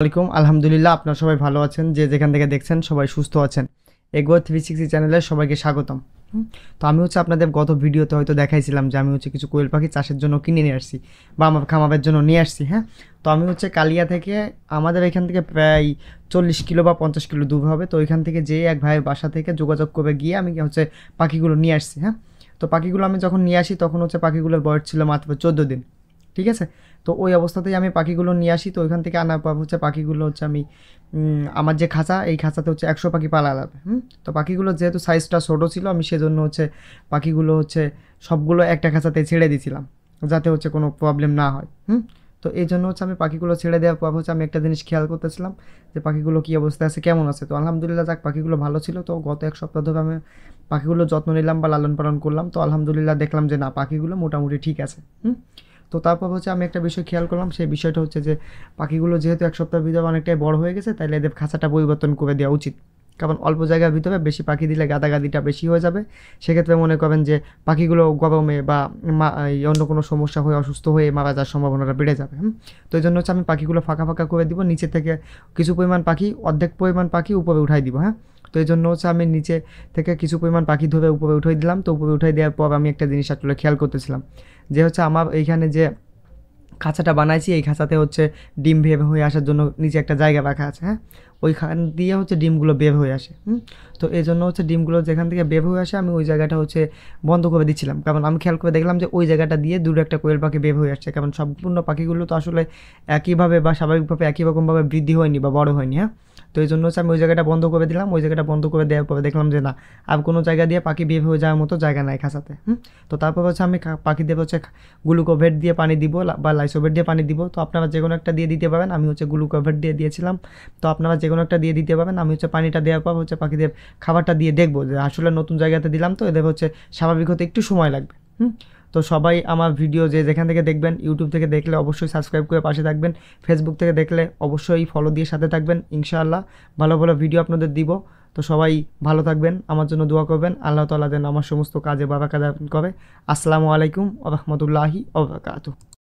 আলাইকুম আলহামদুলিল্লাহ আপনারা সবাই ভালো আছেন, যে যেখান থেকে দেখছেন সবাই সুস্থ আছেন। এগো 360 চ্যানেলে সবাইকে স্বাগতম। তো আমি আপনাদের গত ভিডিওতে হয়তো দেখাইছিলাম যে আমি কিছু কোয়েল পাখি চাষের জন্য কিনে নিয়ে আসছি বা আমার খামারের জন্য নিয়ে আসছি। হ্যাঁ, তো আমি কালিয়া থেকে, আমাদের এখান থেকে প্রায় 40 কিলো বা 50 কিলো দূর হবে। তো ওইখান থেকে যেয়ে এক ভাইয়ের বাসা থেকে যোগাযোগ করে গিয়ে আমি পাখিগুলো নিয়ে আসছি। হ্যাঁ, তো পাখিগুলো আমি যখন নিয়ে আসি তখন পাখিগুলোর বয়স ছিল মাত্র 14 দিন। ঠিক আছে, তো ওই অবস্থাতেই আমি পাখিগুলো নিয়ে আসি। তো ওইখান থেকে আনার পর পাখিগুলো আমি আমার যে খাঁচা, এই খাঁচাতে 100 পাখি পালা যাবে। তো পাখিগুলো যেহেতু সাইজটা ছোটো ছিল, আমি সেজন্য পাখিগুলো সবগুলো একটা খাঁচাতে ছেড়ে দিয়েছিলাম, যাতে কোনো প্রবলেম না হয়। তো এই জন্য আমি পাখিগুলো ছেড়ে দেওয়ার পর আমি একটা জিনিস খেয়াল করতেছিলাম যে পাখিগুলো কী অবস্থায় আছে, কেমন আছে। তো আলহামদুলিল্লাহ যাক, পাখিগুলো ভালো ছিল। তো গত এক সপ্তাহ ধরে আমি পাখিগুলো যত্ন নিলাম বা লালন পালন করলাম। তো আলহামদুলিল্লাহ দেখলাম যে না, পাখিগুলো মোটামুটি ঠিক আছে। তো তারপর আমি একটা বিষয় খেয়াল করলাম, সেই বিষয়টা যে পাখিগুলো যেহেতু এক সপ্তাহের ভিতরে অনেকটাই বড় হয়ে গেছে, তাইলে এদের খাঁচাটা পরিবর্তন করে দেওয়া উচিত। কারণ অল্প জায়গার ভিতরে বেশি পাখি দিলে গাদাগাদিটা বেশি হয়ে যাবে। সেক্ষেত্রে মনে করবেন যে পাখিগুলো গরমে বা অন্য কোনো সমস্যা হয়ে অসুস্থ হয়ে মারা যাওয়ার সম্ভাবনাটা বেড়ে যাবে। তো এই জন্য আমি পাখিগুলো ফাঁকা ফাঁকা করে দিব, নিচে থেকে কিছু পরিমাণ পাখি, অর্ধেক পরিমাণ পাখি উপরে উঠাই দিব। হ্যাঁ, তো এই জন্য আমি নিচে থেকে কিছু পরিমাণ পাখি ধরে উপরে উঠাই দিলাম। তো উপরে উঠাই দেওয়ার পর আমি একটা জিনিস আসলে খেয়াল করতেছিলাম যে আমার এইখানে যে খাঁচাটা বানাইছি, এই খাঁচাতে ডিম বের হয়ে আসার জন্য নিচে একটা জায়গা রাখা আছে। হ্যাঁ, ওইখান দিয়ে ডিমগুলো বের হয়ে আসে। তো এই জন্য ডিমগুলো যেখান থেকে বের হয়ে আসে, আমি ওই জায়গাটা বন্ধ করে দিচ্ছিলাম। কারণ আমি খেয়াল করে দেখলাম যে ওই জায়গাটা দিয়ে দূরে একটা কোয়েল পাখি বের হয়ে আসছে। কারণ সম্পূর্ণ পাখিগুলো তো আসলে একইভাবে বা স্বাভাবিকভাবে একই রকমভাবে বৃদ্ধি হয়নি বা বড় হয়নি। হ্যাঁ, তো এই জন্য আমি ওই জায়গাটা বন্ধ করে দিলাম। ওই জায়গাটা বন্ধ করে দেওয়ার পরে দেখলাম যে না, আর কোনো জায়গা দিয়ে পাখি বের হয়ে যাওয়ার মতো জায়গা নাই খাঁচাতে। তো তারপর আমি পাখিদের গ্লুকোভেট দিয়ে পানি দিব বা লাইসোভেট দিয়ে পানি দিব। তো আপনারা যে কোনো একটা দিয়ে দিতে পারেন। আমি গ্লুকোভেট দিয়ে দিয়েছিলাম। তো আপনারা যে কোনো একটা দিয়ে দিতে পারেন। আমি পানিটা দেওয়ার পর পাখিদের খাবারটা দিয়ে দেখবো যে আসলে নতুন জায়গাতে দিলাম, তো এদের স্বাভাবিক হতে একটু সময় লাগবে। তো সবাই আমার ভিডিও যে যেখান থেকে দেখবেন, ইউটিউব থেকে দেখলে অবশ্যই সাবস্ক্রাইব করে পাশে থাকবেন, ফেসবুক থেকে দেখলে অবশ্যই ফলো দিয়ে সাথে থাকবেন। ইনশাআল্লাহ ভালো ভালো ভিডিও আপনাদের দিব। তো সবাই ভালো থাকবেন, আমার জন্য দোয়া করবেন। আল্লাহ তাআলা যেন আমার সমস্ত কাজে বারাকা দান করে। আসসালামু আলাইকুম ওয়া রাহমাতুল্লাহি ওয়া বারাকাতুহু।